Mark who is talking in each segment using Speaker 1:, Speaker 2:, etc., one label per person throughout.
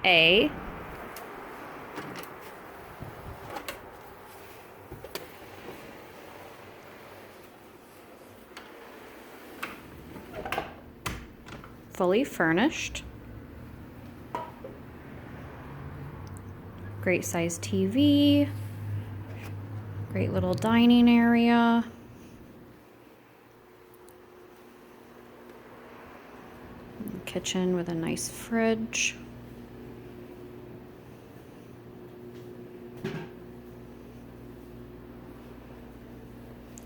Speaker 1: A. Fully furnished. Great size TV. Great little dining area. Kitchen with a nice fridge.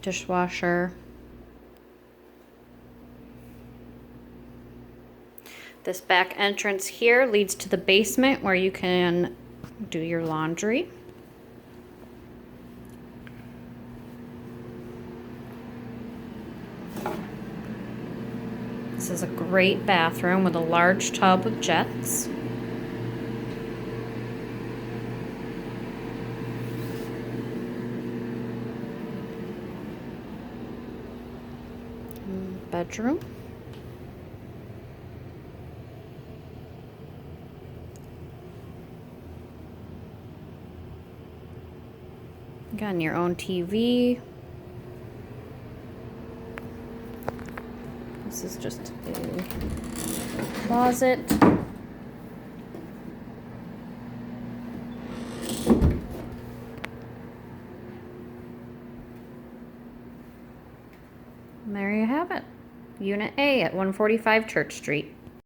Speaker 1: Dishwasher. This back entrance here leads to the basement where you can do your laundry. This is a great bathroom with a large tub with jets. Bedroom. Again, your own TV. This is just a closet. And there you have it. Unit A at 145 Church Street.